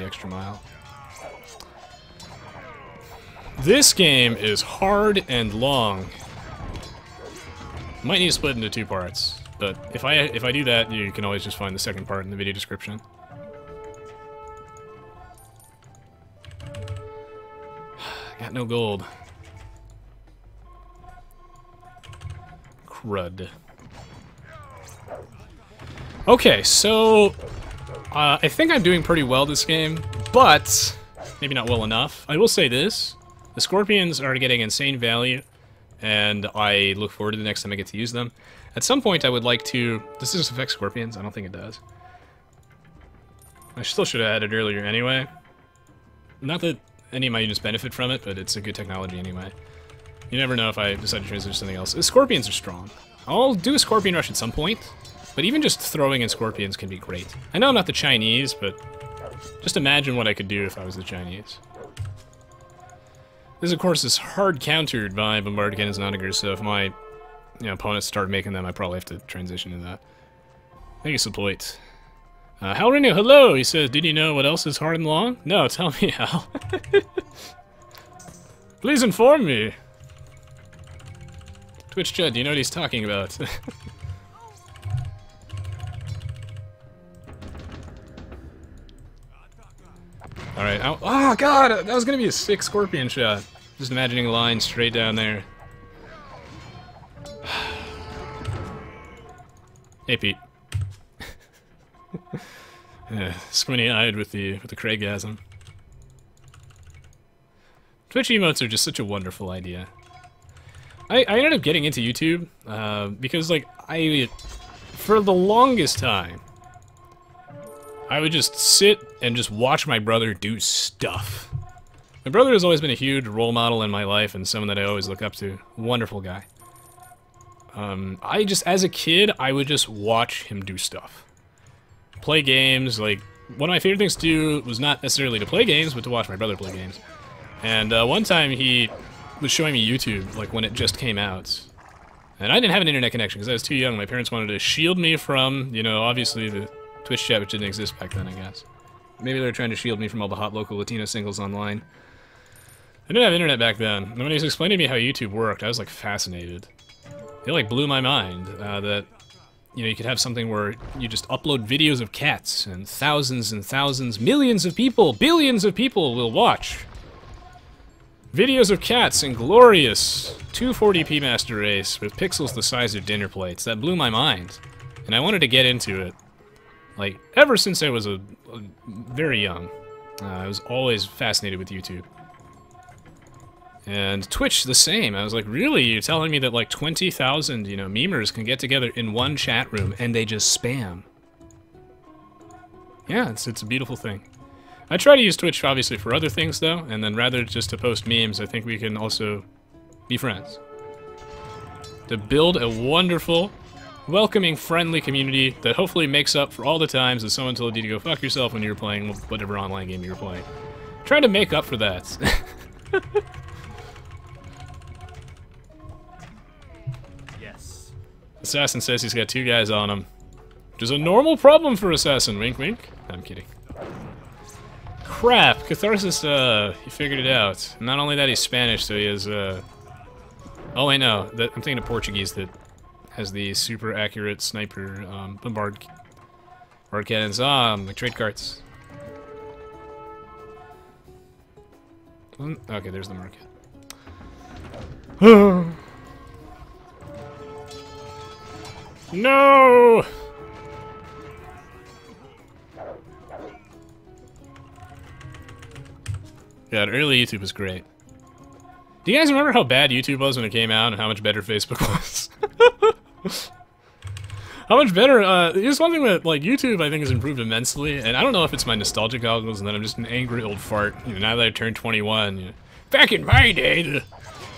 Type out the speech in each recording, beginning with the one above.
the extra mile. This game is hard and long. Might need to split into 2 parts, but if I do that, you can always just find the second part in the video description. Got no gold. Crud. Okay, so I think I'm doing pretty well this game, but maybe not well enough. I will say this: the scorpions are getting insane value, and I look forward to the next time I get to use them. At some point, I would like to... Does this affect scorpions? I don't think it does. I still should have added earlier anyway. Not that any of my units benefit from it, but it's a good technology anyway. You never know if I decide to transition to something else. Scorpions are strong. I'll do a scorpion rush at some point, but even just throwing in scorpions can be great. I know I'm not the Chinese, but just imagine what I could do if I was the Chinese. This, of course, is hard countered by bombard cannons and onagers, so if my opponents start making them, I probably have to transition to that. Thank you, Supploit. Hal Renew, hello! He says, did you know what else is hard and long? No, tell me, Hal. Please inform me. Twitch Chud, do you know what he's talking about? Alright, oh god, that was gonna be a sick scorpion shot. Just imagining a line straight down there. Hey, Pete. Yeah, squinty-eyed with the Craigasm. Twitch emotes are just such a wonderful idea. I ended up getting into YouTube because, like, for the longest time, I would just sit and just watch my brother do stuff. My brother has always been a huge role model in my life and someone that I always look up to. Wonderful guy. As a kid, I would just watch him do stuff. Play games, like, one of my favorite things to do was not necessarily to play games, but to watch my brother play games. And one time he was showing me YouTube, like, when it just came out. And I didn't have an internet connection because I was too young. My parents wanted to shield me from, obviously the Twitch chat, which didn't exist back then, I guess. Maybe they were trying to shield me from all the hot local Latino singles online. I didn't have internet back then. And when he was explaining to me how YouTube worked, I was, like, fascinated. It, like, blew my mind that, you could have something where you just upload videos of cats, and thousands, millions of people, billions of people will watch videos of cats in glorious 240p master race with pixels the size of dinner plates. That blew my mind. And I wanted to get into it. Like, ever since I was very young. I was always fascinated with YouTube. And Twitch, the same. I was like, really? You're telling me that, like, 20,000, memers can get together in one chat room and they just spam? Yeah, it's a beautiful thing. I try to use Twitch, obviously, for other things, though, and then rather just to post memes, I think we can also be friends. To build a wonderful, welcoming, friendly community that hopefully makes up for all the times that someone told you to go fuck yourself when you were playing whatever online game you were playing. Trying to make up for that. Yes. Assassin says he's got 2 guys on him. Which is a normal problem for Assassin, wink wink. I'm kidding. Crap, Catharsis, he figured it out. Not only that, he's Spanish, so he has, oh, I know. I'm thinking of Portuguese that has the super accurate sniper, bombard cannons. Like trade carts. Okay, there's the market. No! God, early YouTube was great. Do you guys remember how bad YouTube was when it came out and how much better Facebook was? How much better, here's one thing that, like, YouTube, I think, has improved immensely, and I don't know if it's my nostalgic goggles and that I'm just an angry old fart, now that I turned 21, Back in my day,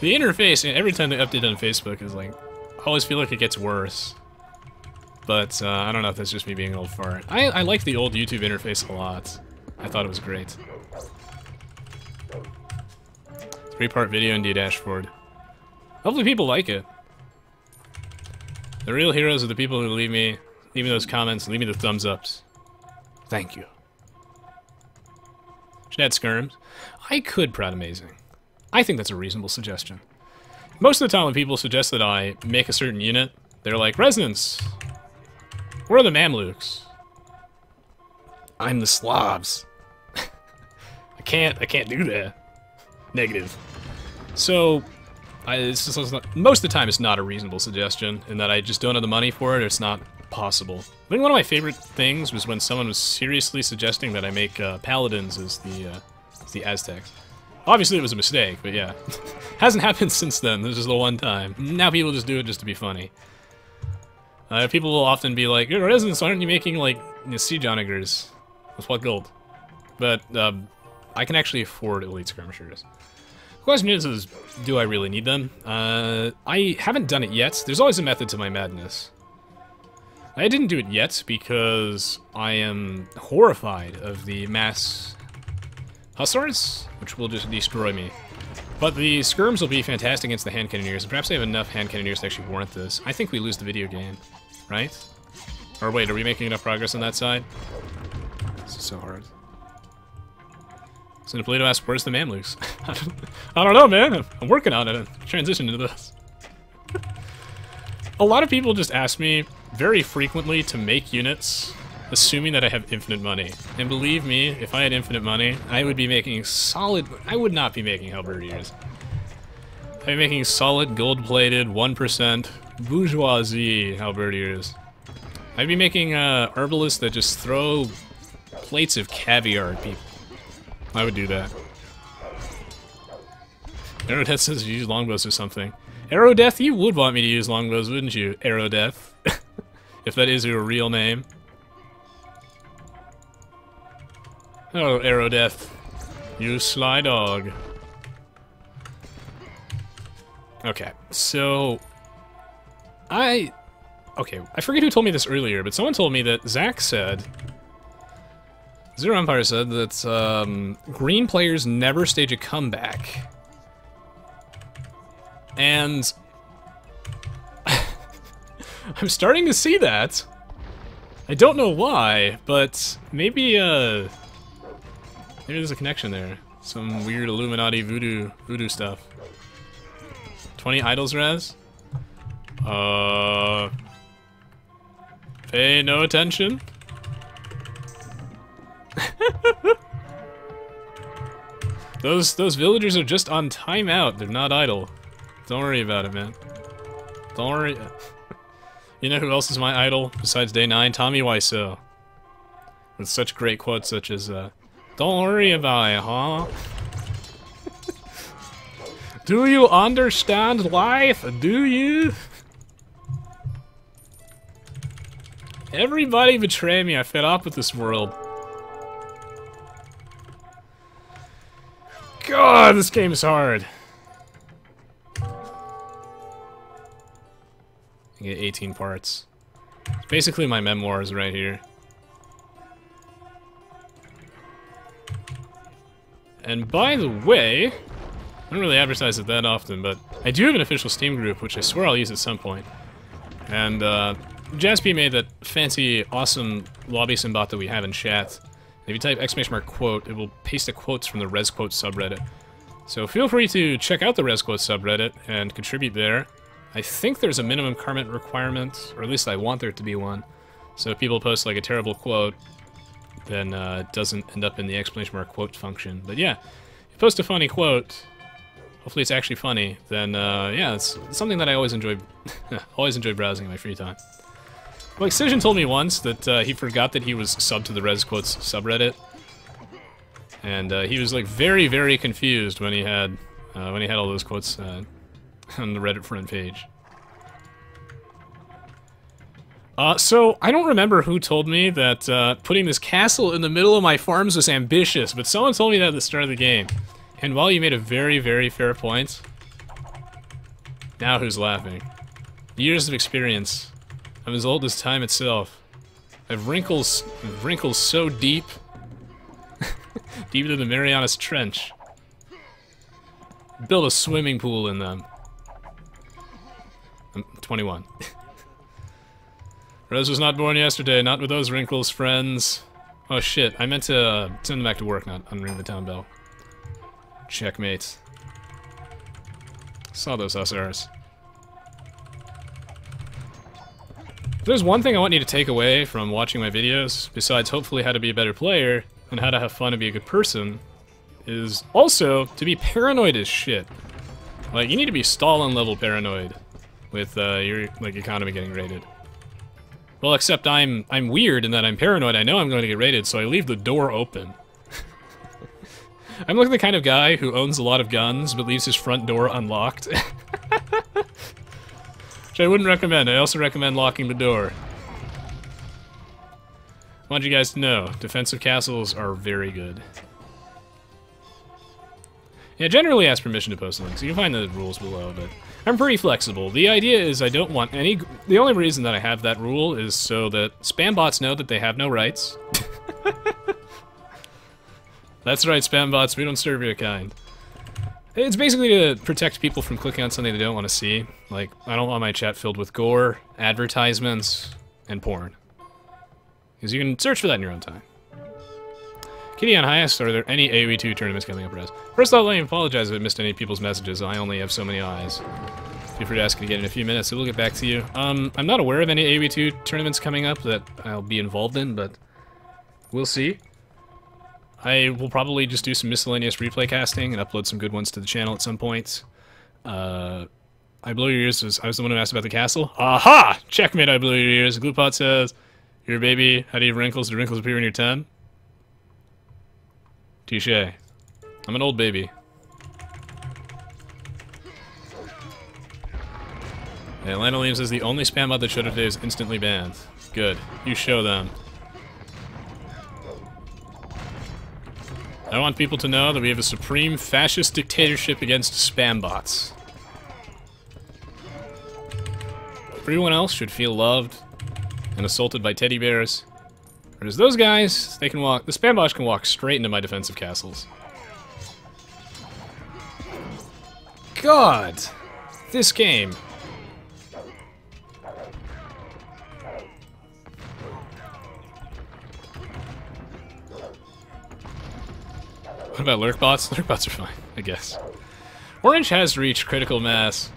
the interface, every time they update on Facebook is, like, I always feel like it gets worse. But, I don't know if that's just me being an old fart. I like the old YouTube interface a lot. I thought it was great. 3-part video in dashboard. Hopefully people like it. The real heroes are the people who leave me those comments, leave me the thumbs ups. Thank you. Should add skirms. I could Proud Amazing. I think that's a reasonable suggestion. Most of the time when people suggest that I make a certain unit, they're like, Resonance! Where are the Mamluks? I'm the Slavs. I can't do that. Negative. So, most of the time it's not a reasonable suggestion, in that I just don't have the money for it, or it's not possible. I think one of my favorite things was when someone was seriously suggesting that I make Paladins as the Aztecs. Obviously it was a mistake, but yeah. Hasn't happened since then, this is just the one time. Now people just do it just to be funny. People will often be like, your residents, aren't you making, like, siege onagers? With what gold? But, I can actually afford elite skirmishers. The question is, do I really need them? I haven't done it yet. There's always a method to my madness. I didn't do it yet because I am horrified of the mass hussars, which will just destroy me. But the skirms will be fantastic against the hand cannoneers, and perhaps I have enough hand cannoneers to actually warrant this. I think we lose the video game, right? Or wait, are we making enough progress on that side? This is so hard. So Napoleon asks, where's the Mamluks? I don't know, man. I'm working on it. I'm transitioning to this. A lot of people just ask me very frequently to make units, assuming that I have infinite money. And believe me, if I had infinite money, I would be making solid... I would not be making halberdiers. I'd be making solid, gold-plated, 1% bourgeoisie halberdiers. I'd be making herbalists that just throw plates of caviar at people. I would do that. Aerodeath says you use longbows or something. Aerodeath, you would want me to use longbows, wouldn't you? Aerodeath. If that is your real name. Oh, Aerodeath. You sly dog. Okay, so... Okay, I forget who told me this earlier, but someone told me that Zach said... Zero Empire said that green players never stage a comeback. And... I'm starting to see that. I don't know why, but maybe maybe there's a connection there. Some weird Illuminati voodoo stuff. 20 idols res? Pay no attention. Those villagers are just on timeout. They're not idle. Don't worry about it, man. Don't worry. You know who else is my idol besides Day 9? Tommy Wiseau. With such great quotes such as, don't worry about it, huh? Do you understand life? Do you? Everybody betray me. I fed up with this world. God, this game is hard. I get 18 parts. It's basically my memoirs right here. And by the way, I don't really advertise it that often, but I do have an official Steam group, which I swear I'll use at some point. And Jaspy made that fancy, awesome lobby symbot that we have in chat. If you type !quote, it will paste the quotes from the ResQuote subreddit. So feel free to check out the ResQuote subreddit and contribute there. I think there's a minimum comment requirement, or at least I want there to be one. So if people post like a terrible quote, then it doesn't end up in the !quote function. But yeah, if you post a funny quote, hopefully it's actually funny, then yeah, it's something that I always enjoy browsing in my free time. Well, Excision told me once that he forgot that he was subbed to the ResQuotes subreddit, and he was like very, very confused when he had all those quotes on the Reddit front page. So I don't remember who told me that putting this castle in the middle of my farms was ambitious, but someone told me that at the start of the game. And while you made a very, very fair point, now who's laughing? Years of experience. I'm as old as time itself. I have wrinkles so deep, deeper than the Marianas Trench. Build a swimming pool in them. I'm 21. Rose was not born yesterday, not with those wrinkles, friends. Oh shit, I meant to send them back to work, not unring the town bell. Checkmate. Saw those hussars. If there's one thing I want you to take away from watching my videos, besides hopefully how to be a better player, and how to have fun and be a good person, is also to be paranoid as shit. Like, you need to be Stalin level paranoid with your like economy getting raided. Well, except I'm weird in that I'm paranoid. I know I'm going to get raided, so I leave the door open. I'm like the kind of guy who owns a lot of guns but leaves his front door unlocked. Which I wouldn't recommend. I also recommend locking the door. I want you guys to know, defensive castles are very good. Yeah, generally ask permission to post links. You can find the rules below, but I'm pretty flexible. The idea is I don't want any... The only reason that I have that rule is so that spam bots know that they have no rights. That's right, spam bots, we don't serve your kind. It's basically to protect people from clicking on something they don't want to see. Like, I don't want my chat filled with gore, advertisements, and porn. Because you can search for that in your own time. Kitty on highest, are there any Aoe2 tournaments coming up for us? First off, let me apologize if I missed any people's messages. I only have so many eyes. Feel free to ask it again in a few minutes, so we'll get back to you. I'm not aware of any Aoe2 tournaments coming up that I'll be involved in, but we'll see. I will probably just do some miscellaneous replay casting and upload some good ones to the channel at some point. I Blow Your Ears I was the one who asked about the castle. Aha! Checkmate, I Blow Your Ears. Gloopot says, "Your baby, how do you have wrinkles? Do wrinkles appear when you're 10? Touche. I'm an old baby. And Lana Liam says the only spam bot that showed up today is instantly banned. Good. You show them. I want people to know that we have a supreme fascist dictatorship against spam bots. Everyone else should feel loved and assaulted by teddy bears. Whereas those guys, they can walk... The spam bots can walk straight into my defensive castles. God! This game. What about lurk bots? Lurk bots are fine, I guess. Orange has reached critical mass.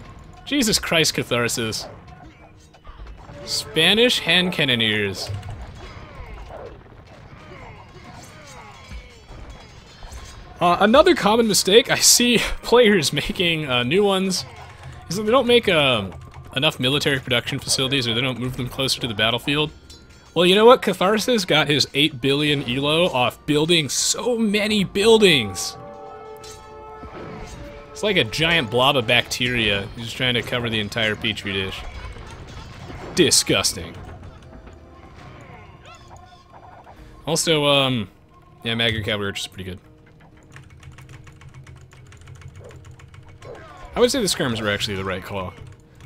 Jesus Christ, catharsis. Spanish hand cannoneers. Another common mistake I see players making new ones is that they don't make enough military production facilities, or they don't move them closer to the battlefield. Well, you know what? Catharsis got his 8 billion elo off building so many buildings. It's like a giant blob of bacteria. He's just trying to cover the entire petri dish. Disgusting. Also, yeah, Magger Cavalry Archers is pretty good. I would say the skirms were actually the right call.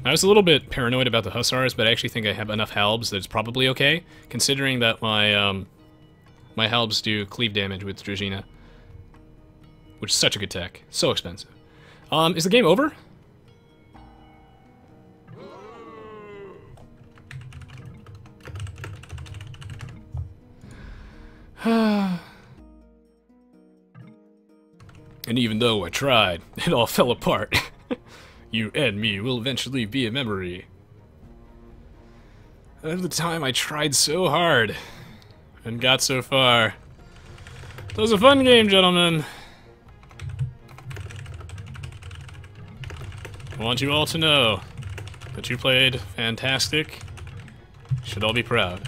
I was a little bit paranoid about the hussars, but I actually think I have enough halbs that it's probably okay, considering that my my halbs do cleave damage with Dragina, which is such a good tech. So expensive. Is the game over? And even though I tried, it all fell apart. You and me will eventually be a memory. At the time I tried so hard and got so far. It was a fun game, gentlemen. I want you all to know that you played fantastic. You should all be proud.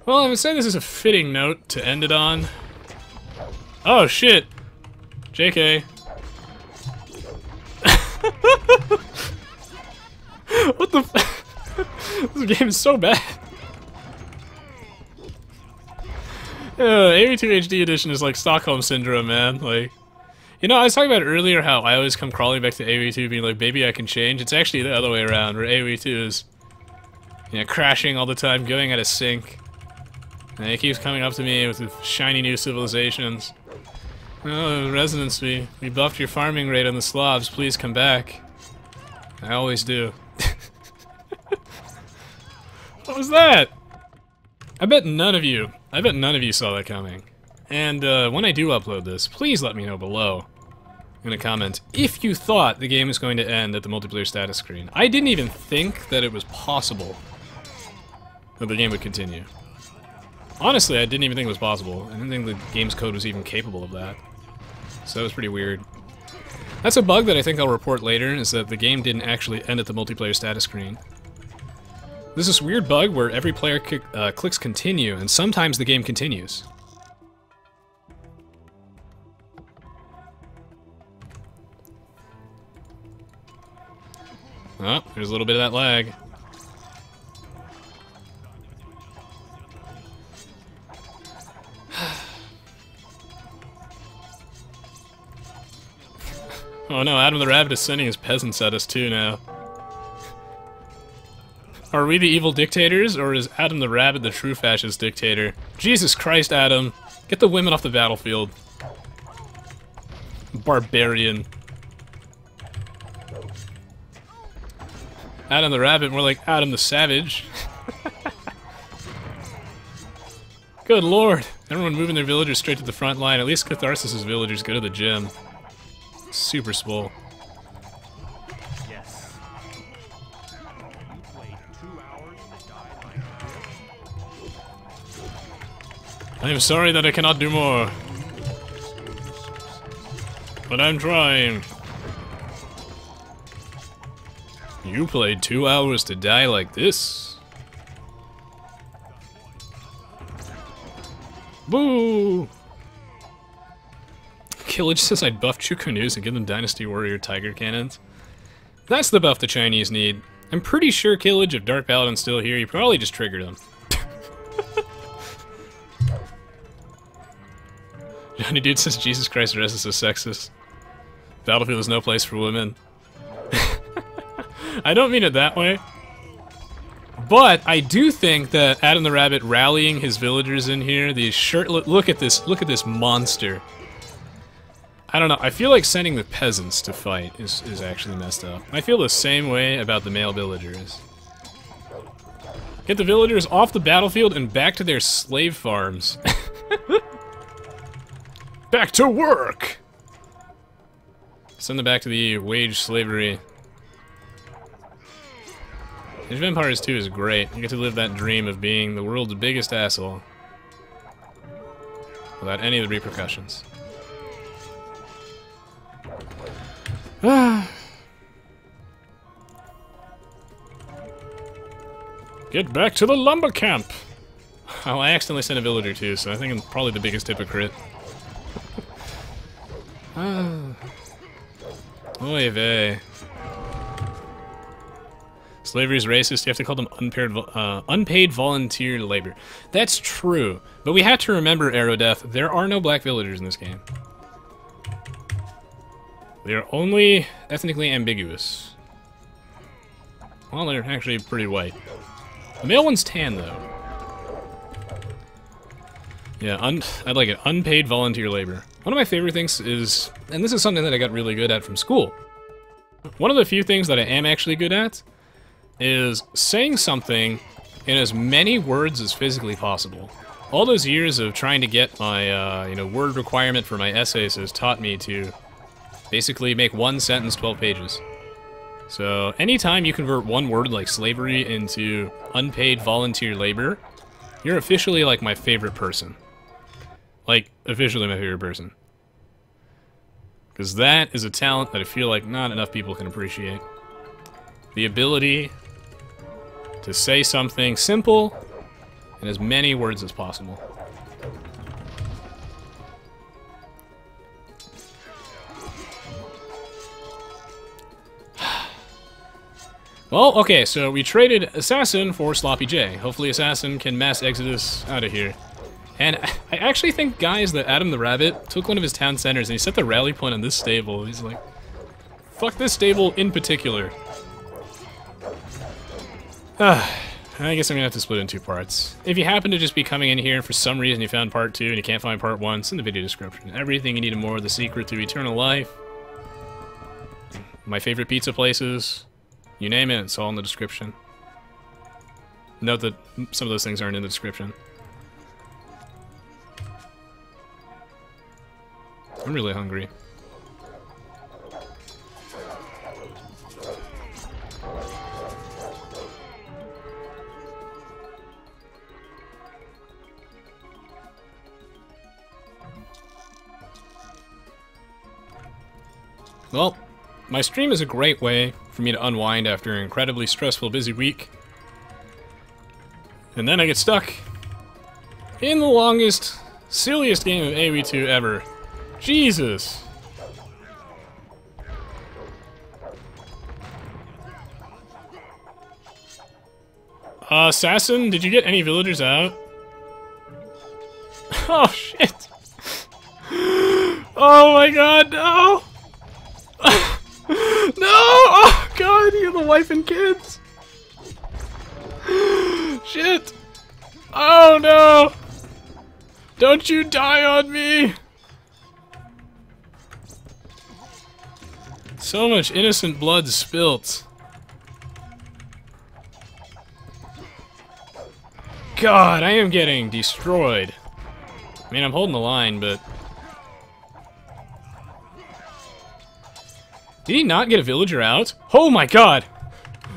Well, I would say this is a fitting note to end it on. Oh, shit! JK. What the f- This game is so bad. Aoe2 HD edition is like Stockholm Syndrome, man. Like, you know, I was talking about earlier how I always come crawling back to Aoe2 being like, baby, I can change. It's actually the other way around, where Aoe2 is, you know, crashing all the time, going out of sync. And he keeps coming up to me with shiny new civilizations. Oh, residents, we buffed your farming rate on the Slavs. Please come back. I always do. What was that? I bet none of you saw that coming. And when I do upload this, please let me know below in a comment if you thought the game was going to end at the multiplayer status screen. I didn't even think that it was possible that the game would continue. Honestly, I didn't even think it was possible. I didn't think the game's code was even capable of that. So that was pretty weird. That's a bug that I think I'll report later, is that the game didn't actually end at the multiplayer status screen. There's this weird bug where every player clicks continue, and sometimes the game continues. Oh, there's a little bit of that lag. Oh no, Adam the Rabbit is sending his peasants at us too now. Are we the evil dictators, or is Adam the Rabbit the true fascist dictator? Jesus Christ, Adam. Get the women off the battlefield. Barbarian. Adam the Rabbit, more like Adam the Savage. Good lord. Everyone moving their villagers straight to the front line. At least Catharsis' villagers go to the gym. Super swole. Yes. You played 2 hours and died like I am sorry that I cannot do more. But I'm trying. You played 2 hours to die like this? Boo! Killage says I'd buff Chukunus and give them Dynasty Warrior Tiger Cannons. That's the buff the Chinese need. I'm pretty sure Killage, if Dark Paladin's still here, you probably just triggered him. Johnny Dude says Jesus Christ Rest is so sexist. Battlefield is no place for women. I don't mean it that way. But I do think that Adam the Rabbit rallying his villagers in here, these look at this monster. I don't know, I feel like sending the peasants to fight is actually messed up. I feel the same way about the male villagers. Get the villagers off the battlefield and back to their slave farms. Back to work! Send them back to the wage slavery. Age of Empires 2 is great. You get to live that dream of being the world's biggest asshole. Without any of the repercussions. Get back to the lumber camp! Oh, I accidentally sent a villager too, so I think I'm probably the biggest hypocrite. Aoe2. Slavery is racist, you have to call them unpaid volunteer labor. That's true, but we have to remember, Aoe2, there are no black villagers in this game. They are only ethnically ambiguous. Well, they're actually pretty white. The male one's tan, though. Yeah, I'd like it. Unpaid volunteer labor. One of my favorite things is, and this is something that I got really good at from school. One of the few things that I am actually good at is saying something in as many words as physically possible. All those years of trying to get my, word requirement for my essays has taught me to basically make one sentence 12 pages. So anytime you convert one word like slavery into unpaid volunteer labor, you're officially like my favorite person. Like, officially my favorite person. Because that is a talent that I feel like not enough people can appreciate. The ability to say something simple in as many words as possible. Well, okay, so we traded Assassin for Sloppy J. Hopefully Assassin can mass Exodus out of here. And I actually think, guys, that Adam the Rabbit took one of his town centers and he set the rally point on this stable. He's like, fuck this stable in particular. I guess I'm gonna have to split it in 2 parts. If you happen to just be coming in here and for some reason you found part 2 and you can't find part 1, it's in the video description. Everything you need and more, the secret to eternal life. My favorite pizza places. You name it, it's all in the description. Note that some of those things aren't in the description. I'm really hungry. Well, my stream is a great way for me to unwind after an incredibly stressful, busy week. And then I get stuck in the longest, silliest game of Aoe2 ever. Jesus! Assassin, did you get any villagers out? Oh, shit! Oh my god, no! No! Oh god, you're the wife and kids! Shit! Oh no! Don't you die on me! So much innocent blood spilt. God, I am getting destroyed. I mean, I'm holding the line, but... Did he not get a villager out? Oh my god!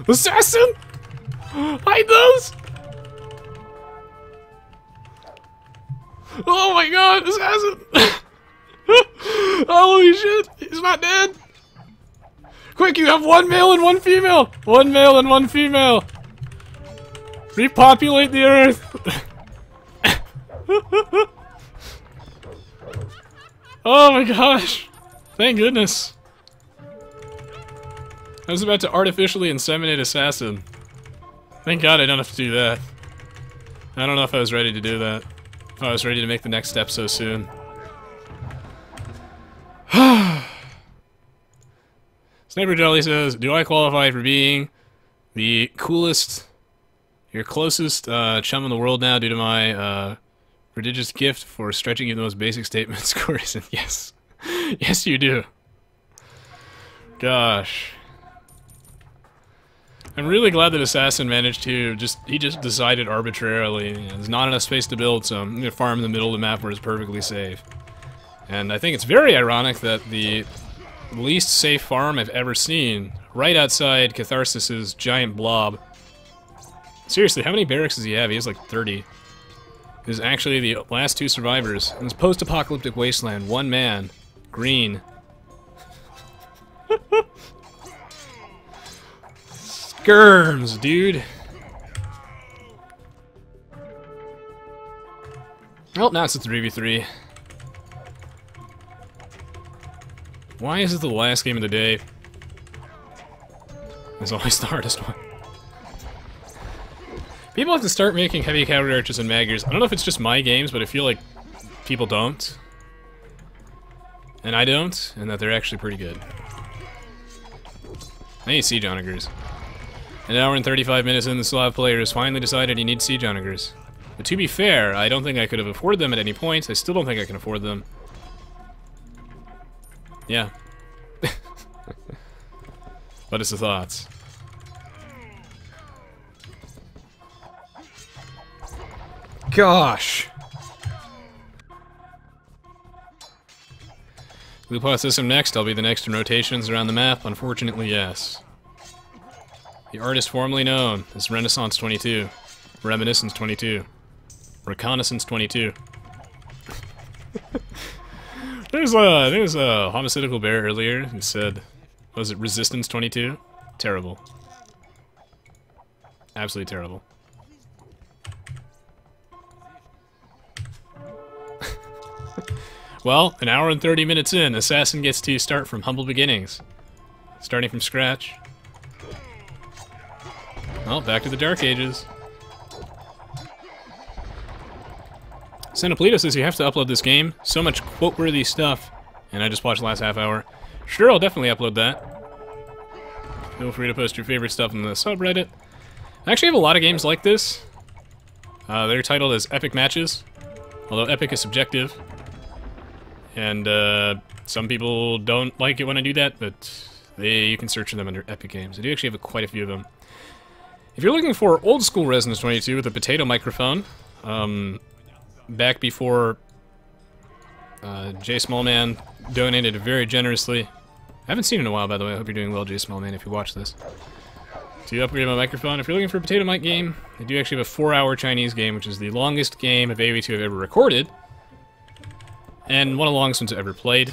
Assassin! Hide those! Oh my god, assassin! Holy shit, he's not dead! Quick, you have one male and one female! One male and one female! Repopulate the earth! Oh my gosh! Thank goodness. I was about to artificially inseminate Assassin. Thank God I don't have to do that. I don't know if I was ready to do that. If I was ready to make the next step so soon. Sniper Jolly says, do I qualify for being the coolest, your closest chum in the world now due to my prodigious gift for stretching you the most basic statements? Corison, yes. Yes, you do. Gosh. I'm really glad that Assassin managed to he just decided arbitrarily, there's not enough space to build, so I'm gonna farm in the middle of the map where it's perfectly safe. And I think it's very ironic that the least safe farm I've ever seen, right outside Catharsis's giant blob. Seriously, how many barracks does he have? He has like 30. Is actually the last two survivors in this post-apocalyptic wasteland. One man, green. Skirms, dude. Oh, now it's a 3v3. Why is it the last game of the day? It's always the hardest one. People have to start making heavy cavalry archers and maggers. I don't know if it's just my games, but I feel like people don't. And I don't, and that they're actually pretty good. I need siege onagers. An hour and 35 minutes in, the Slav player has finally decided he needs siege onagers. But to be fair, I don't think I could have afforded them at any point. I still don't think I can afford them. Yeah. What is the thoughts? Gosh! Blue system next, I'll be the next in rotations around the map. Unfortunately, yes. The artist formerly known as Renaissance 22, Reminiscence 22, Reconnaissance 22. There's a homicidal bear earlier who said, was it Resistance 22? Terrible. Absolutely terrible. Well, an hour and 30 minutes in, Assassin gets to start from humble beginnings. Starting from scratch. Well, back to the Dark Ages. Sanapolito says you have to upload this game. So much quote-worthy stuff. And I just watched the last half hour. Sure, I'll definitely upload that. Feel free to post your favorite stuff in the subreddit. I actually have a lot of games like this. They're titled as Epic Matches. Although Epic is subjective. And some people don't like it when I do that, but You can search for them under Epic Games. I do actually have quite a few of them. If you're looking for old school Resonance 22 with a potato microphone, back before J Smallman donated very generously. I haven't seen it in a while, by the way. I hope you're doing well, J Smallman, if you watch this. To upgrade my microphone, if you're looking for a potato mic game, I do actually have a 4-hour Chinese game, which is the longest game of Aoe2 I've ever recorded, and one of the longest ones I've ever played.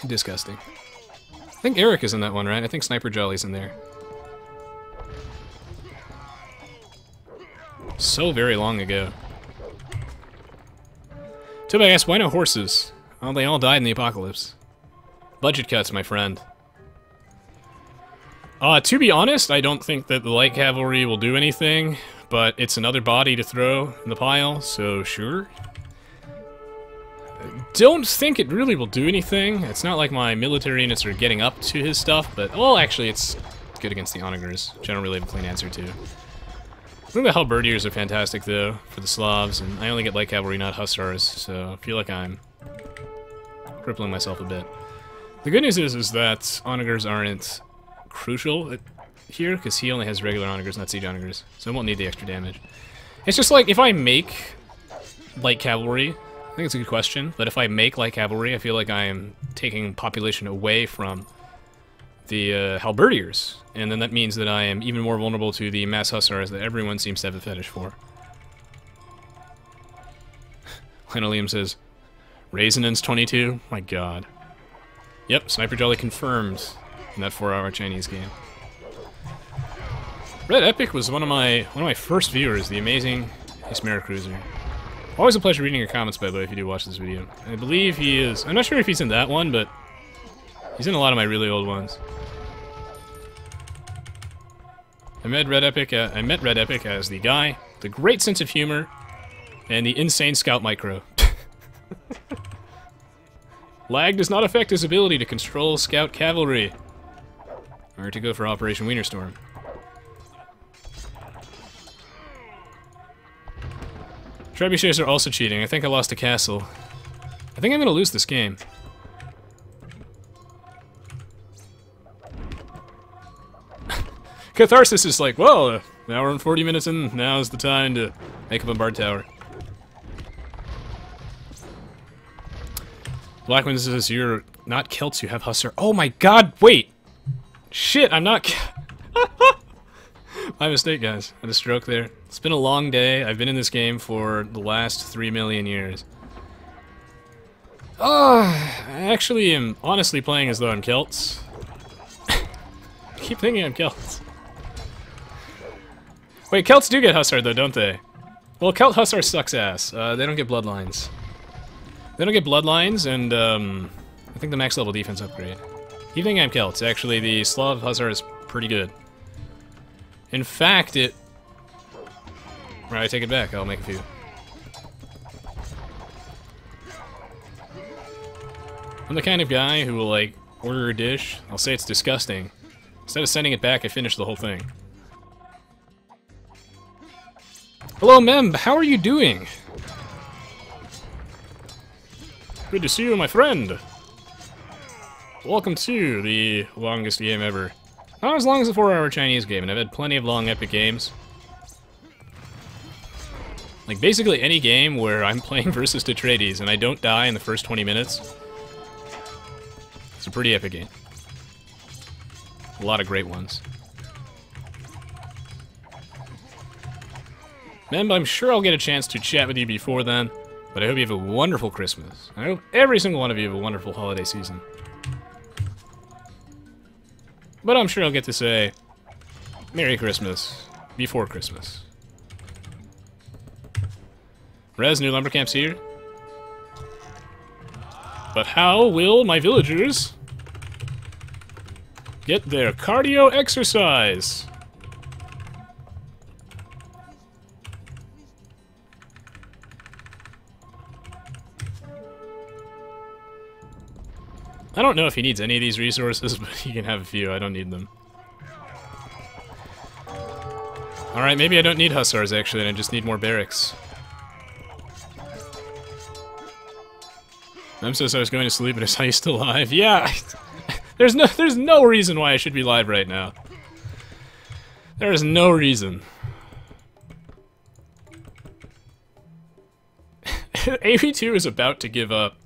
Disgusting. I think Eric is in that one, right? I think Sniper Jolly's in there. So very long ago. Toby asks, why no horses? Well, they all died in the apocalypse. Budget cuts, my friend. To be honest, I don't think that the light cavalry will do anything, but it's another body to throw in the pile, so sure. Don't think it really will do anything. It's not like my military units are getting up to his stuff, but, well, actually, it's good against the onagers, which I don't really have a clean answer to. I think the halberdiers are fantastic, though, for the Slavs, and I only get light cavalry, not hussars, so I feel like I'm crippling myself a bit. The good news is that onagers aren't crucial here, because he only has regular onagers, not siege onagers, so I won't need the extra damage. It's just like, if I make light cavalry, I think it's a good question, but if I make light cavalry, I feel like I am taking population away from the halberdiers, and then that means that I am even more vulnerable to the mass hussars that everyone seems to have a fetish for. Lionel Liam says, Raisinins 22? My god. Yep, Sniper Jolly confirmed in that 4-hour Chinese game. Red Epic was one of my first viewers, the amazing Ismera Cruiser. Always a pleasure reading your comments, by the way, if you do watch this video. I believe he is... I'm not sure if he's in that one, but he's in a lot of my really old ones. I met Red Epic as the guy, the great sense of humor, and the insane scout micro. Lag does not affect his ability to control scout cavalry. Or to go for Operation Wienerstorm. Trebuchets are also cheating. I think I lost a castle. I think I'm gonna lose this game. Catharsis is like, well, an hour and 40 minutes in, now's the time to make a bombard tower. Blackwind says, you're not Celts, you have Hussar. Oh my god, wait! Shit, I'm not... My mistake, guys. I had a stroke there. It's been a long day. I've been in this game for the last 3 million years. I actually am honestly playing as though I'm Celts. I keep thinking I'm Celts. Wait, Celts do get Hussar though, don't they? Well, Celt Hussar sucks ass. They don't get bloodlines. They don't get bloodlines, and I think the max level defense upgrade. You think I'm Celts. Actually, the Slav Hussar is pretty good. In fact, it... Right, I take it back. I'll make a few. I'm the kind of guy who will, like, order a dish. I'll say it's disgusting. Instead of sending it back, I finish the whole thing. Hello, Mem. How are you doing? Good to see you, my friend. Welcome to the longest game ever. Not as long as a 4-hour Chinese game, and I've had plenty of long epic games. Like, basically any game where I'm playing versus Atreides and I don't die in the first 20 minutes. It's a pretty epic game. A lot of great ones. Mem, I'm sure I'll get a chance to chat with you before then, but I hope you have a wonderful Christmas. I hope every single one of you have a wonderful holiday season. But I'm sure I'll get to say Merry Christmas before Christmas. Rez, new lumber camp's here. But how will my villagers get their cardio exercise? I don't know if he needs any of these resources, but he can have a few. I don't need them. Alright, maybe I don't need Hussars, actually, and I just need more barracks. Lem says I was going to sleep, but I saw you still live. Yeah, there's no reason why I should be live right now. There is no reason. Aoe2 is about to give up.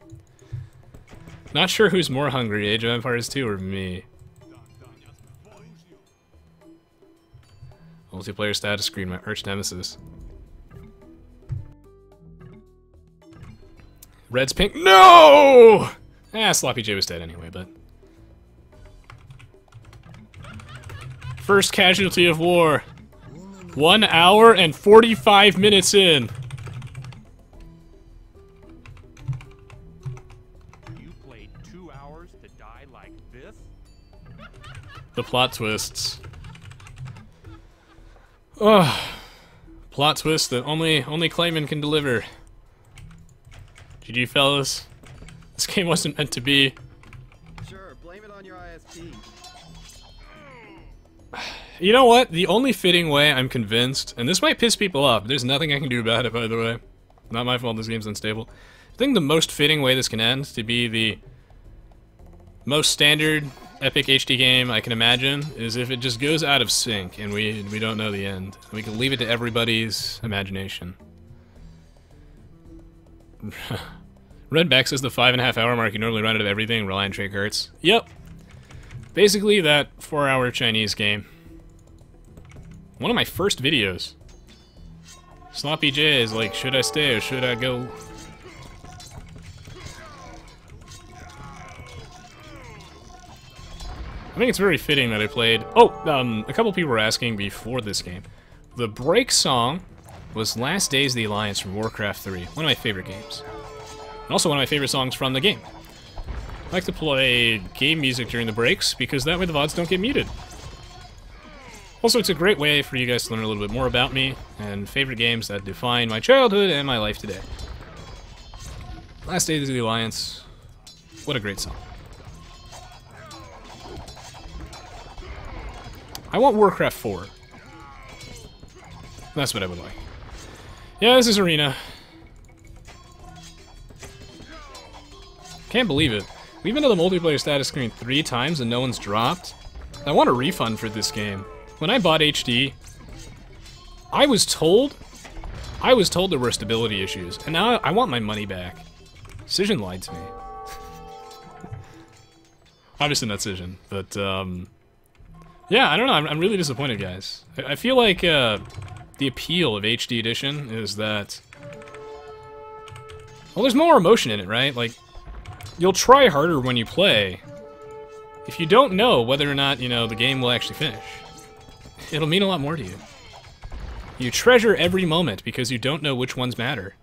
Not sure who's more hungry, Age of Empires 2 or me. Multiplayer status screen, my arch nemesis. Red's pink. No! Sloppy J was dead anyway, but. First casualty of war. 1 hour and 45 minutes in. You played 2 hours to die like this? The plot twists. Ugh. Plot twist that only Clayman can deliver. GG, fellas. This game wasn't meant to be. Sure, blame it on your ISP. You know what? The only fitting way, I'm convinced, and this might piss people off, but there's nothing I can do about it, by the way. Not my fault this game's unstable. I think the most fitting way this can end to be the most standard epic HD game I can imagine is if it just goes out of sync and we don't know the end. We can leave it to everybody's imagination. Redback says the 5.5 hour mark you normally run out of everything, rely on trick cards. Yep. Basically that 4-hour Chinese game. One of my first videos. Sloppy J is like, should I stay or should I go? I think it's very fitting that I played... Oh, a couple people were asking before this game. The break song was Last Days of the Alliance from Warcraft 3. One of my favorite games. And also one of my favorite songs from the game. I like to play game music during the breaks because that way the VODs don't get muted. Also, it's a great way for you guys to learn a little bit more about me and favorite games that define my childhood and my life today. Last Days of the Alliance. What a great song. I want Warcraft 4. That's what I would like. Yeah, this is Arena. Can't believe it. We've been to the multiplayer status screen 3 times and no one's dropped. I want a refund for this game. When I bought HD, I was told there were stability issues, and now I want my money back. Cision lied to me. Obviously not Cision, but yeah, I don't know. I'm really disappointed, guys. I feel like the appeal of HD Edition is that, well, there's more emotion in it, right? Like, you'll try harder when you play if you don't know whether or not, you know, the game will actually finish. It'll mean a lot more to you. You treasure every moment because you don't know which ones matter.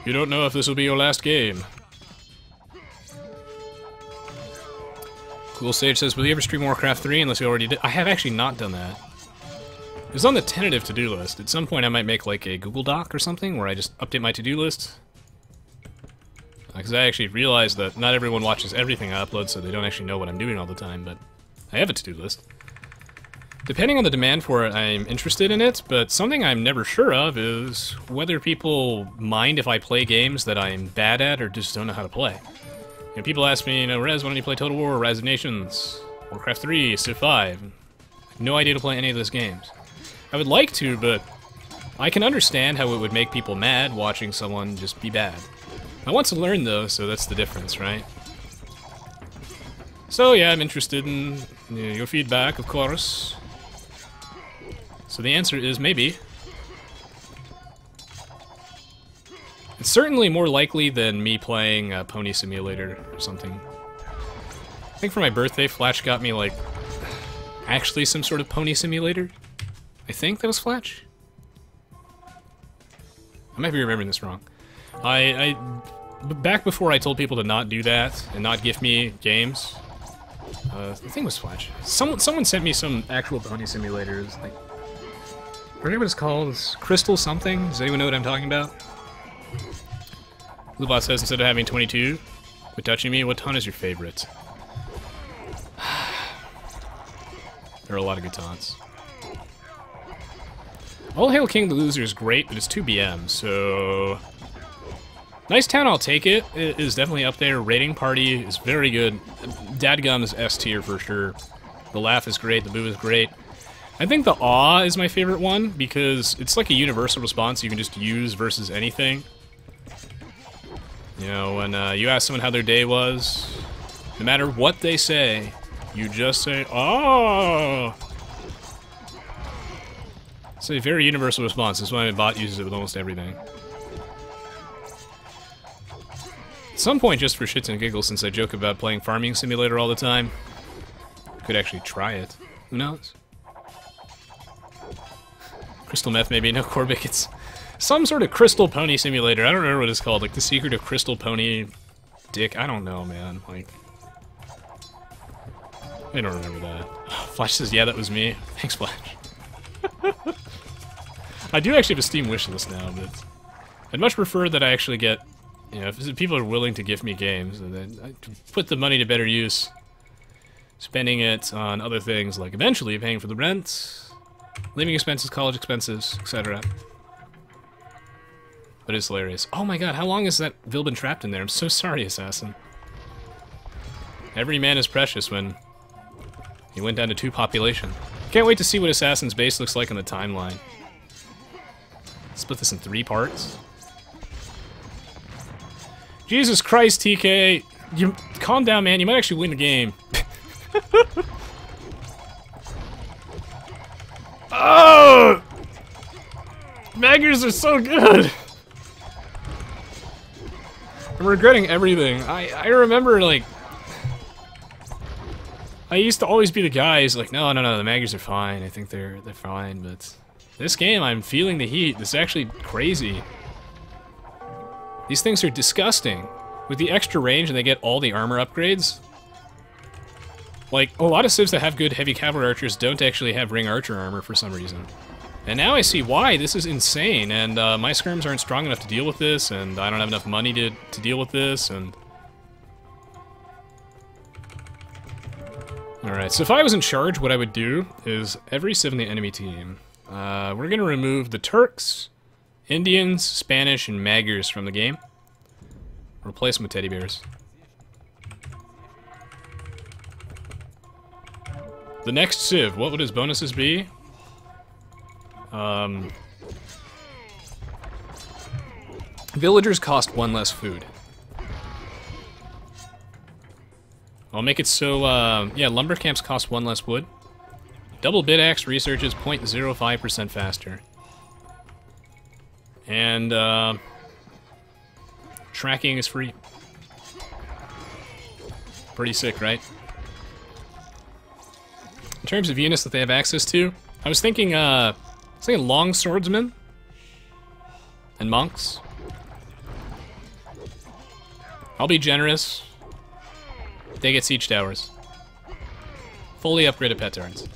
You don't know if this will be your last game. Cool Sage says, will you ever stream Warcraft 3 unless you already did? I have actually not done that. It was on the tentative to-do list. At some point I might make like a Google Doc or something where I just update my to-do list. Because I actually realized that not everyone watches everything I upload, so they don't actually know what I'm doing all the time, but I have a to-do list. Depending on the demand for it, I'm interested in it, but something I'm never sure of is whether people mind if I play games that I'm bad at or just don't know how to play. You know, people ask me, you know, Rez, why don't you play Total War, Rise of Nations, Warcraft 3, Civ 5? I have no idea to play any of those games. I would like to, but I can understand how it would make people mad watching someone just be bad. I want to learn, though, so that's the difference, right? So, yeah, I'm interested in your feedback, of course. So the answer is maybe. It's certainly more likely than me playing Pony Simulator or something. I think for my birthday, Flatch got me, like, actually some sort of Pony Simulator. I think that was Flatch. I might be remembering this wrong. Back before I told people to not do that and not gift me games, I think it was Flash. Someone sent me some actual Pony Simulators. Like, I forget what it's called. It's Crystal something. Does anyone know what I'm talking about? Bluebot says instead of having 22, quit touching me. What taunt is your favorite? There are a lot of good taunts. All Hail King the Loser is great, but it's 2 BM, so... Nice Town, I'll take it. It is definitely up there. Raiding Party is very good. Dadgum is S tier for sure. The Laugh is great, the Boo is great. I think the Awe is my favorite one, because it's like a universal response you can just use versus anything. You know, when you ask someone how their day was, no matter what they say, you just say, "Oh!" It's a very universal response. That's why my bot uses it with almost everything. At some point, just for shits and giggles, since I joke about playing Farming Simulator all the time, I could actually try it. Who knows? Crystal Meth, maybe. No, Corbic, it's some sort of Crystal Pony Simulator. I don't remember what it's called. Like, The Secret of Crystal Pony Dick. I don't know, man. Like, I don't remember that. Flash says, yeah, that was me. Thanks, Flash. I do actually have a Steam wishlist now, but I'd much prefer that I actually get, you know, if people are willing to gift me games, and then I put the money to better use, spending it on other things, like eventually paying for the rent, living expenses, college expenses, etc. But it's hilarious. Oh my god, how long has that Vil been trapped in there? I'm so sorry, Assassin. Every man is precious when he went down to 2 population. Can't wait to see what Assassin's base looks like on the timeline. Split this in 3 parts. Jesus Christ, TK! You calm down, man. You might actually win the game. Oh! Maggers are so good! I'm regretting everything. I remember, like... I used to always be the guy who's like, no, the Maggers are fine. I think they're fine, but... This game, I'm feeling the heat. This is actually crazy. These things are disgusting. With the extra range and they get all the armor upgrades. Like, a lot of civs that have good heavy cavalry archers don't actually have ring archer armor for some reason. And now I see why. This is insane, and my skirms aren't strong enough to deal with this, and I don't have enough money to deal with this, and... Alright, so if I was in charge, what I would do is every civ in the enemy team... we're gonna remove the Turks, Indians, Spanish, and Maggers from the game. Replace them with teddy bears. The next civ, what would his bonuses be? Villagers cost 1 less food. I'll make it so, yeah, lumber camps cost 1 less wood. Double bid axe research is 0.05% faster. And, tracking is free. Pretty sick, right? In terms of units that they have access to, I was thinking long swordsmen and monks. I'll be generous. They get siege towers. Fully upgraded petards.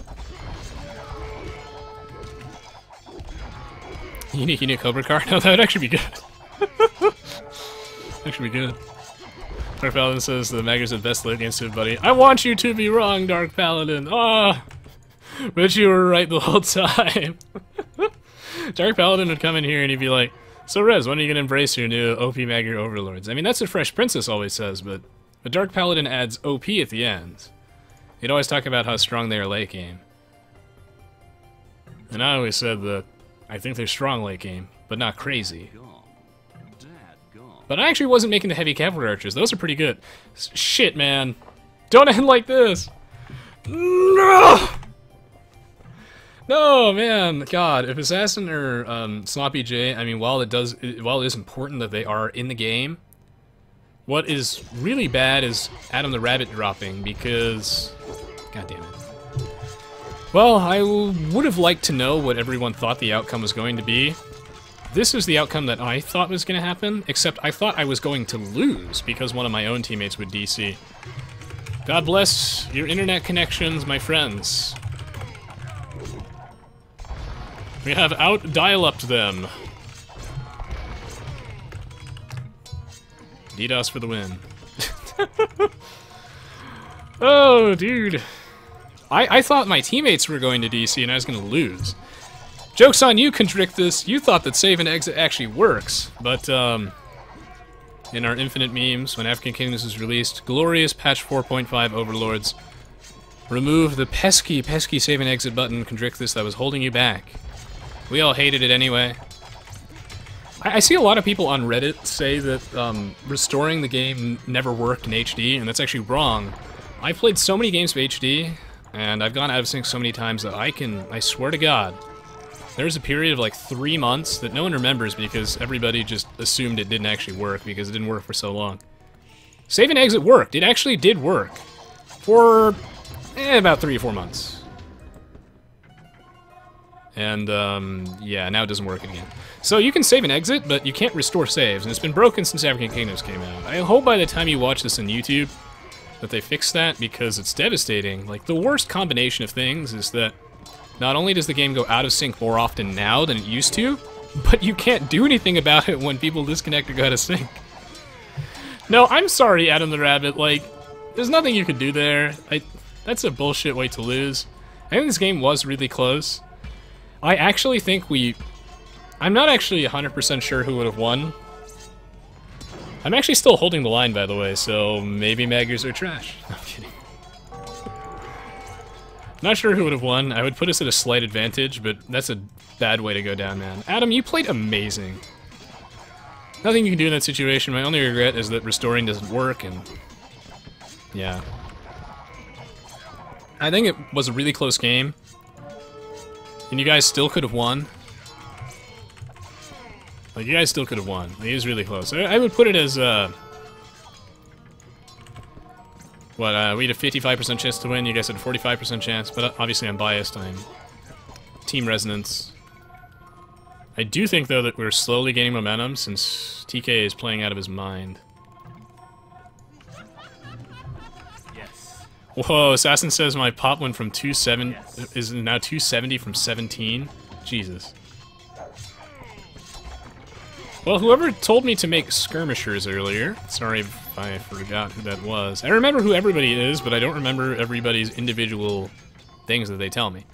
Unique Cobra card? No, that would actually be good. Actually be good. Dark Paladin says the Maggers are the best late game civ, buddy. I want you to be wrong, Dark Paladin. Ah, but you were right the whole time. Dark Paladin would come in here and he'd be like, so Rez, when are you going to embrace your new OP Magger overlords? I mean, that's what Fresh Princess always says, but the Dark Paladin adds OP at the end. He'd always talk about how strong they are late game. And I always said that I think they're strong late game, but not crazy. But I actually wasn't making the heavy cavalry archers. Those are pretty good. Shit, man. Don't end like this. No! No, man. God, if Assassin or Sloppy J, I mean, while it is important that they are in the game, what is really bad is Adam the Rabbit dropping, because... God damn it. Well, I would have liked to know what everyone thought the outcome was going to be. This is the outcome that I thought was going to happen, except I thought I was going to lose because one of my own teammates would DC. God bless your internet connections, my friends. We have out-dial-upped them. DDoS for the win. Oh, dude. I thought my teammates were going to DC and I was going to lose. Joke's on you, Contrictus. You thought that save and exit actually works, but in our infinite memes, when African Kingdoms was released, glorious patch 4.5 overlords remove the pesky, pesky save and exit button, Contrictus, that was holding you back. We all hated it anyway. I see a lot of people on Reddit say that restoring the game never worked in HD, and that's actually wrong. I've played so many games of HD, and I've gone out of sync so many times that I swear to God, there's a period of like 3 months that no one remembers because everybody just assumed it didn't actually work because it didn't work for so long. Save and exit worked. It actually did work. For about 3 or 4 months. And, yeah, now it doesn't work again. So you can save and exit, but you can't restore saves, and it's been broken since African Kingdoms came out. I hope by the time you watch this on YouTube that they fix that, because it's devastating. Like, the worst combination of things is that not only does the game go out of sync more often now than it used to, but you can't do anything about it when people disconnect or go out of sync. No, I'm sorry, Adam the Rabbit, like, there's nothing you could do there. That's a bullshit way to lose. I think this game was really close. I actually think I'm not actually 100% sure who would have won. I'm actually still holding the line, by the way, so maybe Magyars are trash. No, I'm kidding. Not sure who would have won. I would put us at a slight advantage, but that's a bad way to go down, man. Adam, you played amazing. Nothing you can do in that situation. My only regret is that restoring doesn't work, and yeah. I think it was a really close game, and you guys still could have won. Like, you guys still could have won. Like, it was really close. I would put it as, we had a 55% chance to win, you guys had a 45% chance, but obviously I'm biased, I'm Team Resonance. I do think, though, that we're slowly gaining momentum since TK is playing out of his mind. Yes. Whoa, Assassin says my pop went from 270, is now 270 from 17. Jesus. Well, whoever told me to make skirmishers earlier, sorry if I forgot who that was. I remember who everybody is, but I don't remember everybody's individual things that they tell me.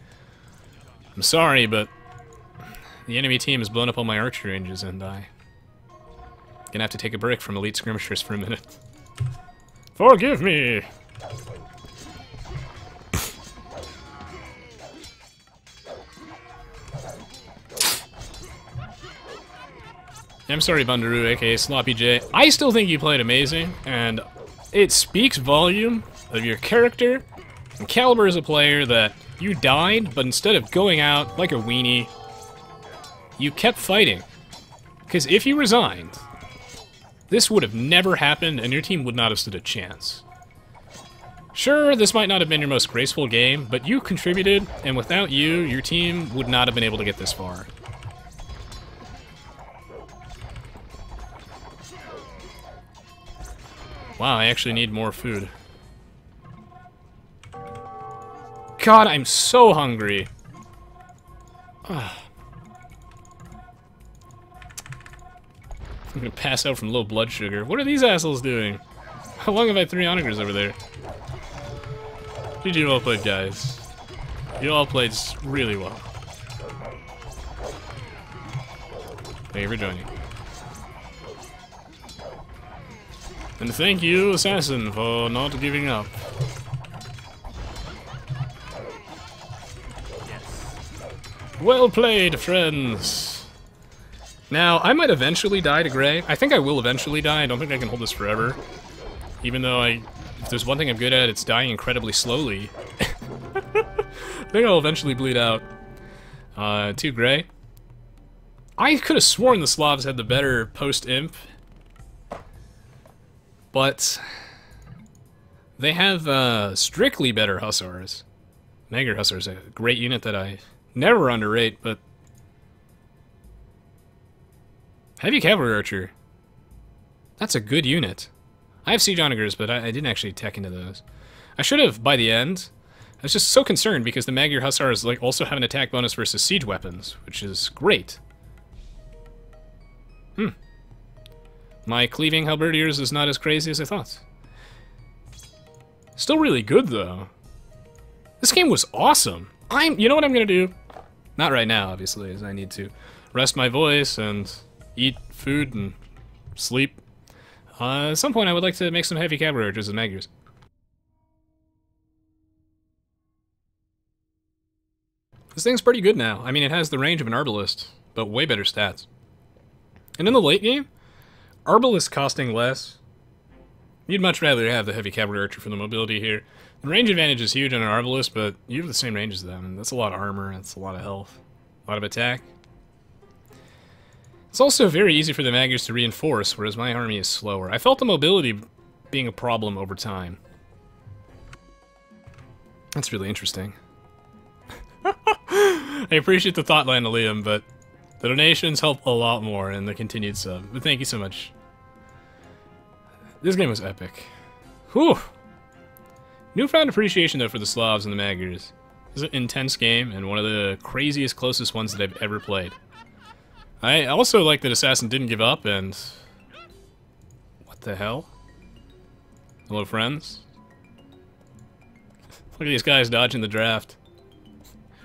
I'm sorry, but the enemy team has blown up all my archery ranges, and I'm gonna have to take a break from elite skirmishers for a minute. Forgive me! I'm sorry, Bundaroo, aka Sloppy J. I still think you played amazing, and it speaks volume of your character and caliber as a player that you died, but instead of going out like a weenie, you kept fighting. Because if you resigned, this would have never happened, and your team would not have stood a chance. Sure, this might not have been your most graceful game, but you contributed, and without you, your team would not have been able to get this far. Wow, I actually need more food. God, I'm so hungry. Ugh. I'm gonna pass out from low blood sugar. What are these assholes doing? How long have I 3 onagers over there? GG, well played, guys. You all played really well. Thank you for joining. And thank you, Assassin, for not giving up. Well played, friends. Now, I might eventually die to Gray. I think I will eventually die. I don't think I can hold this forever. Even though if there's one thing I'm good at, it's dying incredibly slowly. I think I'll eventually bleed out. To Gray. I could have sworn the Slavs had the better post-imp. But they have strictly better Hussars. Magyar Hussars, a great unit that I never underrate, but Heavy Cavalry Archer. That's a good unit. I have Siege Onagers, but I didn't actually tech into those. I should have by the end. I was just so concerned because the Magyar Hussars also have an attack bonus versus siege weapons, which is great. My cleaving halberdiers is not as crazy as I thought. Still really good, though. This game was awesome. You know what I'm gonna do? Not right now, obviously, as I need to rest my voice and eat food and sleep. At some point, I would like to make some heavy cavalry archers and Magyars. This thing's pretty good now. I mean, it has the range of an Arbalist, but way better stats. And in the late game, Arbalist costing less. You'd much rather have the heavy cavalry archer for the mobility here. The range advantage is huge on an Arbalist, but you have the same range as them, and that's a lot of armor, that's a lot of health, a lot of attack. It's also very easy for the Magyars to reinforce, whereas my army is slower. I felt the mobility being a problem over time. That's really interesting. I appreciate the thought line, Liam, but the donations help a lot more and the continued sub. But thank you so much. This game was epic. Whew! Newfound appreciation, though, for the Slavs and the Magyars. This is an intense game, and one of the craziest, closest ones that I've ever played. I also like that Assassin didn't give up, and... What the hell? Hello, friends? Look at these guys dodging the draft.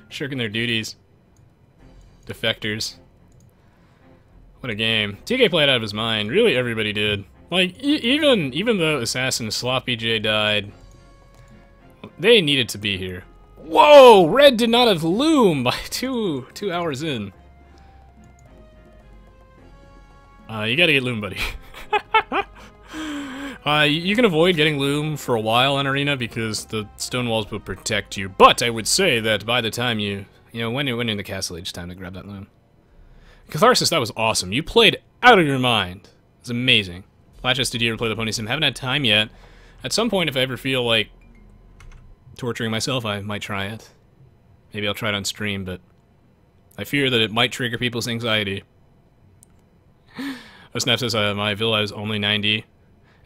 Shirking their duties. Defectors. What a game. TK played out of his mind. Really, everybody did. Like, even though Assassin Sloppy J died, they needed to be here. Whoa! Red did not have Loom by two hours in. You gotta get Loom, buddy. You can avoid getting Loom for a while in Arena because the stone walls will protect you. But I would say that by the time when you're in the Castle Age, it's time to grab that Loom. Catharsis, that was awesome. You played out of your mind. It's amazing. Flatchest, did you ever play the Pony Sim? Haven't had time yet. At some point, if I ever feel like torturing myself, I might try it. Maybe I'll try it on stream, but I fear that it might trigger people's anxiety. Snap says, my villa is only 90.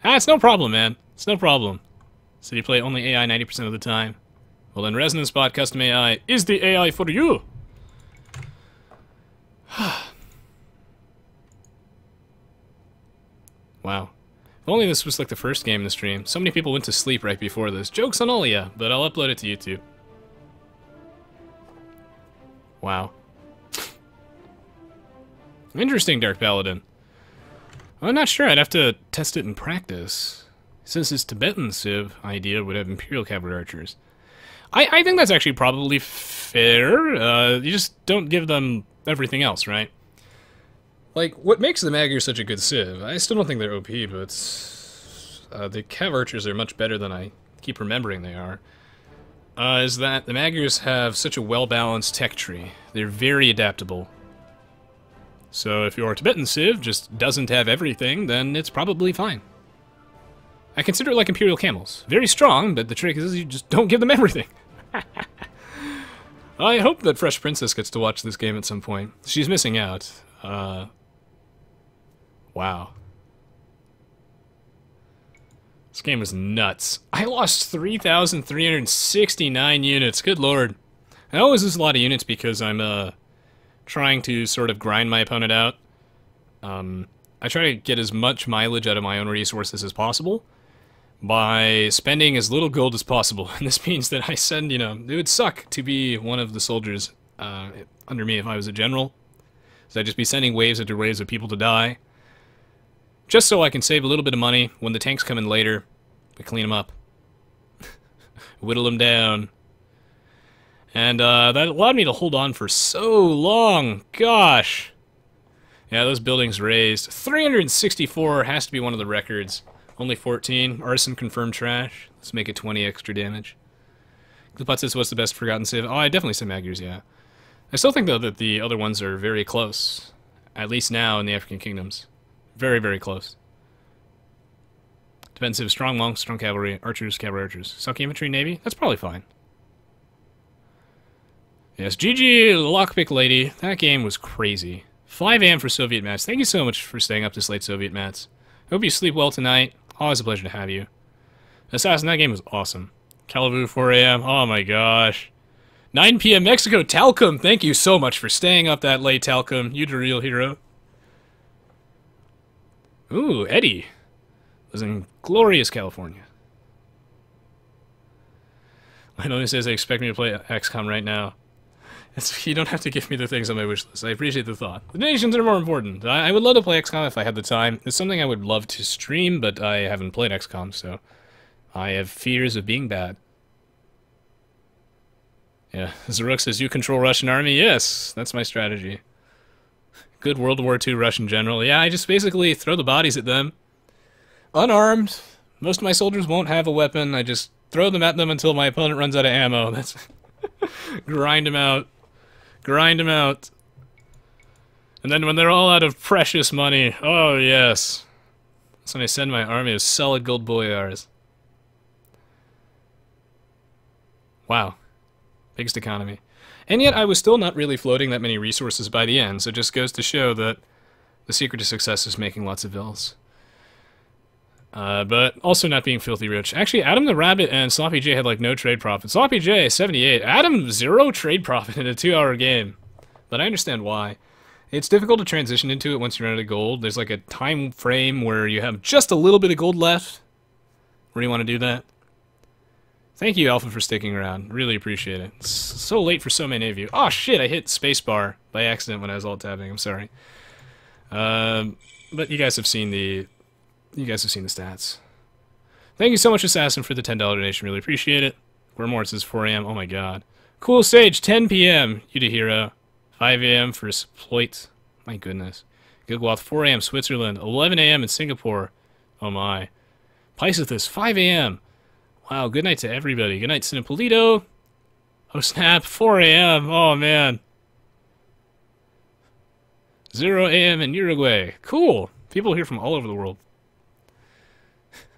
Ah, it's no problem, man. It's no problem. So you play only AI 90% of the time. Well, then Resonance Bot Custom AI is the AI for you! Wow. If only this was like the first game in the stream. So many people went to sleep right before this. Joke's on all of ya, but I'll upload it to YouTube. Wow. Interesting, Dark Paladin. I'm not sure. I'd have to test it in practice. Since this Tibetan Civ idea would have Imperial Cavalry Archers. I think that's actually probably fair. You just don't give them everything else, right? Like, what makes the Magyars such a good Civ, I still don't think they're OP, but the Cav Archers are much better than I keep remembering they are, is that the Magyars have such a well-balanced tech tree. They're very adaptable. So if your Tibetan Civ just doesn't have everything, then it's probably fine. I consider it like Imperial Camels. Very strong, but the trick is you just don't give them everything. I hope that Fresh Princess gets to watch this game at some point. She's missing out. Wow. This game was nuts. I lost 3,369 units. Good lord. I always lose a lot of units because I'm trying to sort of grind my opponent out. I try to get as much mileage out of my own resources as possible by spending as little gold as possible. And this means that I send, it would suck to be one of the soldiers under me if I was a general. So I'd just be sending waves after waves of people to die. Just so I can save a little bit of money when the tanks come in later. I clean them up. Whittle them down. And that allowed me to hold on for so long. Gosh. Yeah, those buildings raised. 364 has to be one of the records. Only 14. Arson confirmed trash. Let's make it 20 extra damage. Clipot says, what's the best Forgotten Civ? Oh, I definitely say Magyars, yeah. I still think, though, that the other ones are very close. At least now in the African kingdoms. Very, very close. Defensive, strong monks, strong cavalry, archers, cavalry archers. Sucky infantry, navy? That's probably fine. Yes, GG, Lockpick Lady. That game was crazy. 5 AM for Soviet Mats. Thank you so much for staying up this late, Soviet Mats. Hope you sleep well tonight. Always a pleasure to have you. Assassin, that game was awesome. Calavu, 4 AM. Oh my gosh. 9 PM Mexico, Talcum. Thank you so much for staying up that late, Talcum. You're the real hero. Ooh, Eddie was in glorious California. I know he says they expect me to play XCOM right now. You don't have to give me the things on my wish list. I appreciate the thought. The donations are more important. I would love to play XCOM if I had the time. It's something I would love to stream, but I haven't played XCOM, so I have fears of being bad. Yeah, Zaruk says, you control Russian army? Yes, that's my strategy. Good World War II Russian general. Yeah, I just basically throw the bodies at them. Unarmed. Most of my soldiers won't have a weapon. I just throw them at them until my opponent runs out of ammo. That's grind them out. Grind them out. And then when they're all out of precious money, oh yes. That's when I send my army of solid gold boyars. Wow. Biggest economy. And yet I was still not really floating that many resources by the end, so it just goes to show that the secret to success is making lots of vills. But also not being filthy rich. Actually, Adam the Rabbit and Sloppy J had like no trade profit. Sloppy J, 78. Adam, 0 trade profit in a 2-hour game. But I understand why. It's difficult to transition into it once you run out of gold. There's like a time frame where you have just a little bit of gold left. Where do you want to do that? Thank you, Alpha, for sticking around. Really appreciate it. It's so late for so many of you. Oh shit, I hit spacebar by accident when I was alt-tabbing. I'm sorry. But you guys have seen the stats. Thank you so much, Assassin, for the $10 donation. Really appreciate it. Grimore says 4 a.m. Oh my god. Cool Sage, 10 p.m. You to hero. 5 a.m. for Sploit. My goodness. Gilgwath, 4 a.m. Switzerland. 11 a.m. in Singapore. Oh my. Pisithus, 5 a.m. Wow, good night to everybody. Good night, Cinepolito. Oh snap, 4 a.m. Oh man. 0 a.m. in Uruguay. Cool. People here from all over the world.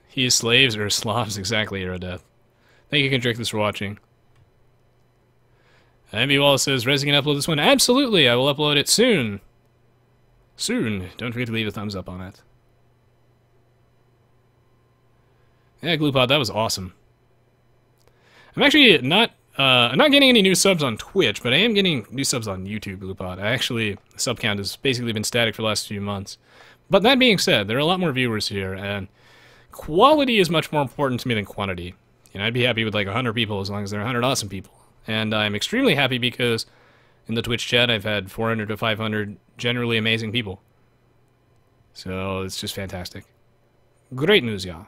He is slaves or Slavs, exactly, Aerodeath. Thank you, Condrictus, for watching. MB Wallace says, Rez, you can upload this one? Absolutely, I will upload it soon. Soon. Don't forget to leave a thumbs up on it. Yeah, Gloopod, that was awesome. I'm actually not getting any new subs on Twitch, but I am getting new subs on YouTube, Gloopod. The sub count has basically been static for the last few months. But that being said, there are a lot more viewers here, and quality is much more important to me than quantity. You know, I'd be happy with like 100 people as long as they're 100 awesome people. And I'm extremely happy because in the Twitch chat I've had 400 to 500 generally amazing people. So it's just fantastic. Great news, y'all.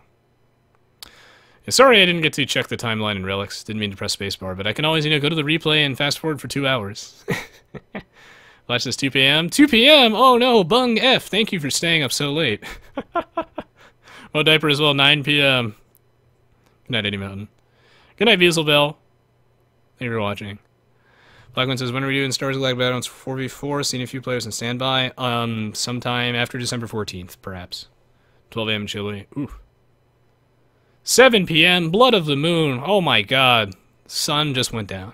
Yeah, sorry I didn't get to check the timeline in Relics. Didn't mean to press spacebar, but I can always, you know, go to the replay and fast forward for 2 hours. Watch this 2 p.m. 2 p.m. Oh no, Bung F. Thank you for staying up so late. Well, Diaper as well, 9 p.m. Good night, Eddie Mountain. Good night, Vieselbell. Thank you for watching. Blackman says, when are we doing Stars of Lag Battles 4v4? Seen a few players in standby. Sometime after December 14th, perhaps. 12 a.m. in Chile. Ooh. 7 p.m. Blood of the Moon. Oh my god. Sun just went down.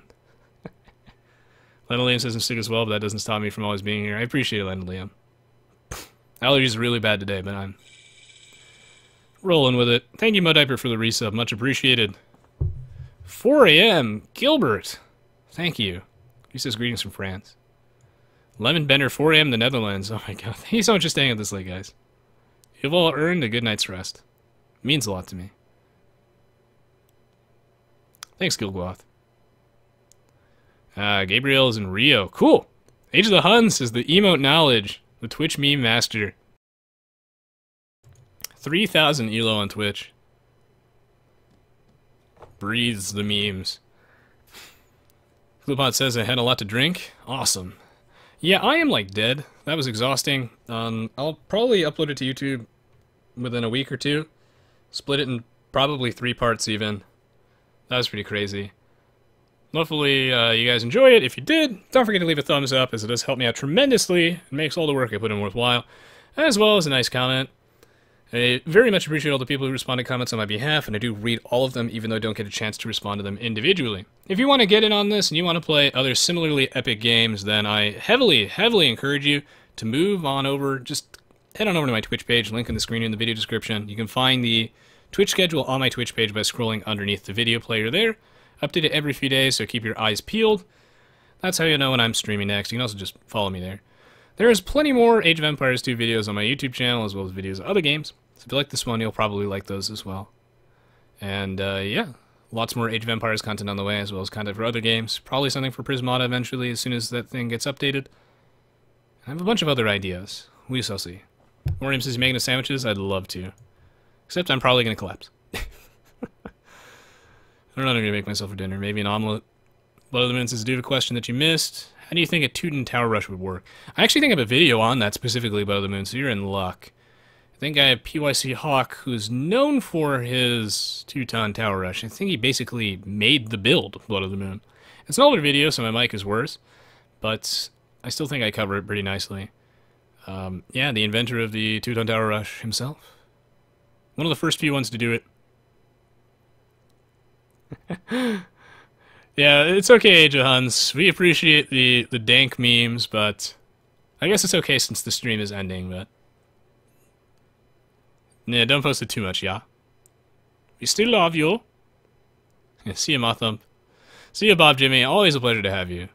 Lennon Liam says I'm sick as well, but that doesn't stop me from always being here. I appreciate it, Lennon Liam. Allergies are really bad today, but I'm rolling with it. Thank you, Modiper, for the resub. Much appreciated. 4 a.m. Gilbert. Thank you. He says greetings from France. Lemon Bender, 4 a.m. the Netherlands. Oh my god. Thank you so much for staying up this late, guys. You've all earned a good night's rest. It means a lot to me. Thanks, Gilgwath. Gabriel is in Rio. Cool. Age of the Huns is the emote knowledge. The Twitch meme master. 3,000 elo on Twitch. Breathes the memes. Flipot says I had a lot to drink. Awesome. Yeah, I am like dead. That was exhausting. I'll probably upload it to YouTube within a week or two. Split it in probably 3 parts even. That was pretty crazy. Hopefully you guys enjoy it. If you did, don't forget to leave a thumbs up, as it does help me out tremendously. It makes all the work I put in worthwhile, as well as a nice comment. I very much appreciate all the people who respond to comments on my behalf, and I do read all of them, even though I don't get a chance to respond to them individually. If you want to get in on this and you want to play other similarly epic games, then I heavily, heavily encourage you to move on over. Just head on over to my Twitch page, link in the screen in the video description. You can find the Twitch schedule on my Twitch page by scrolling underneath the video player there. Updated every few days, so keep your eyes peeled. That's how you know when I'm streaming next. You can also just follow me there. There is plenty more Age of Empires 2 videos on my YouTube channel, as well as videos of other games. So if you like this one, you'll probably like those as well. And, yeah. Lots more Age of Empires content on the way, as well as content for other games. Probably something for Prismata eventually, as soon as that thing gets updated. I have a bunch of other ideas. We shall see. Morium says, making us sandwiches? I'd love to. Except I'm probably going to collapse. I don't know what I'm going to make myself for dinner. Maybe an omelet. Blood of the Moon says, do you have a question that you missed? How do you think a Teuton Tower Rush would work? I actually think I have a video on that specifically, Blood of the Moon, so you're in luck. I think I have PYC Hawk, who's known for his Teuton Tower Rush. I think he basically made the build, Blood of the Moon. It's an older video, so my mic is worse, but I still think I cover it pretty nicely. Yeah, the inventor of the Teuton Tower Rush himself. One of the first few ones to do it. Yeah, it's okay, Age of Huns. We appreciate the dank memes, but I guess it's okay since the stream is ending, but... Yeah, don't post it too much, yeah? We still love you. Yeah, see you, Mothump. See you, Bob Jimmy. Always a pleasure to have you.